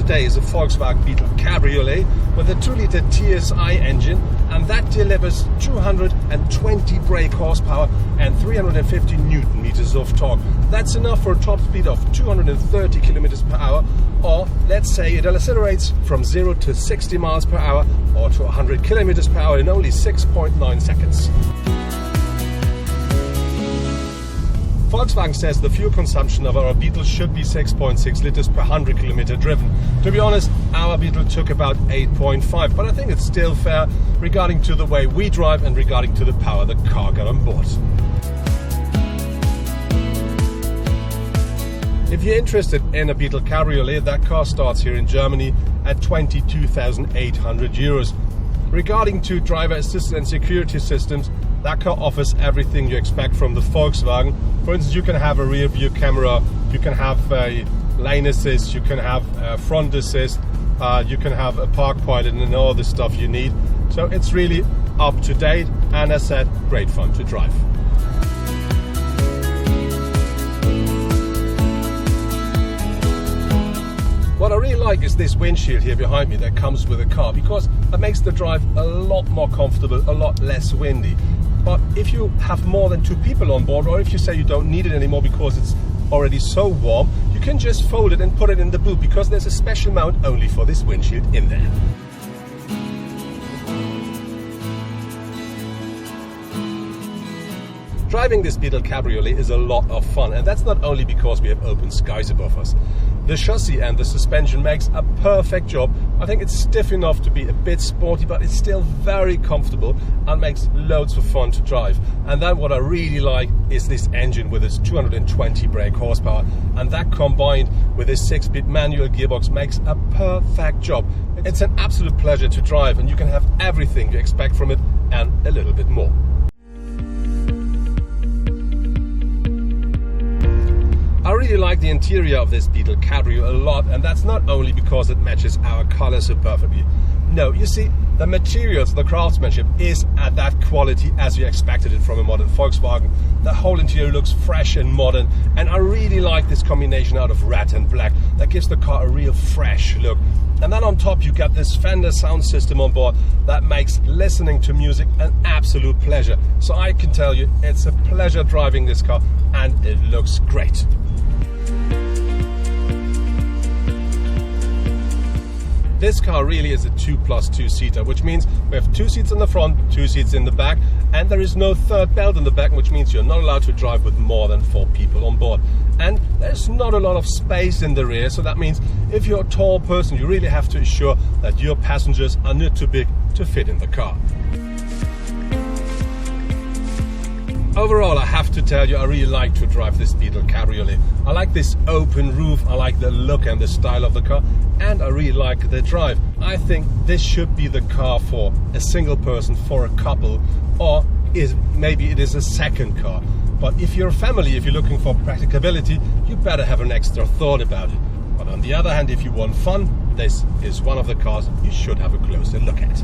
today is a Volkswagen Beetle Cabriolet with a 2-liter TSI engine, and that delivers 220 brake horsepower and 350 Newton meters of torque. That's enough for a top speed of 230 kilometers per hour, or let's say it accelerates from 0 to 60 miles per hour or to 100 kilometers per hour in only 6.9 seconds. Volkswagen says the fuel consumption of our Beetle should be 6.6 liters per 100 kilometer driven. To be honest, our Beetle took about 8.5, but I think it's still fair regarding to the way we drive and regarding to the power the car got on board. If you're interested in a Beetle Cabriolet, that car starts here in Germany at 22,800 euros. Regarding to driver assistance and security systems, that car offers everything you expect from the Volkswagen. For instance, you can have a rear view camera, you can have a lane assist, you can have a front assist, you can have a park pilot and all the stuff you need. So it's really up to date and, as said, great fun to drive. What I really like is this windshield here behind me that comes with the car, because it makes the drive a lot more comfortable, a lot less windy. But if you have more than 2 people on board, or if you say you don't need it anymore because it's already so warm, you can just fold it and put it in the boot, because there's a special mount only for this windshield in there. Driving this Beetle Cabriolet is a lot of fun, and that's not only because we have open skies above us. The chassis and the suspension makes a perfect job. I think it's stiff enough to be a bit sporty, but it's still very comfortable and makes loads of fun to drive. And then what I really like is this engine with its 220 brake horsepower, and that combined with this 6-speed manual gearbox makes a perfect job. It's an absolute pleasure to drive, and you can have everything you expect from it and a little bit more. I really like the interior of this Beetle Cabrio a lot, and that's not only because it matches our color so perfectly. No, you see, the materials, the craftsmanship is at that quality as you expected it from a modern Volkswagen. The whole interior looks fresh and modern, and I really like this combination out of red and black that gives the car a real fresh look. And then on top you got this Fender sound system on board that makes listening to music an absolute pleasure. So I can tell you, it's a pleasure driving this car, and it looks great. This car really is a 2+2 seater, which means we have 2 seats in the front, 2 seats in the back, and there is no third belt in the back, which means you're not allowed to drive with more than 4 people on board. And there's not a lot of space in the rear, so that means if you're a tall person, you really have to ensure that your passengers are not too big to fit in the car. Overall, I have to tell you, I really like to drive this Beetle Cabriolet. I like this open roof, I like the look and the style of the car, and I really like the drive. I think this should be the car for a single person, for a couple, or maybe it is a second car. But if you're a family, if you're looking for practicability, you better have an extra thought about it. But on the other hand, if you want fun, this is one of the cars you should have a closer look at.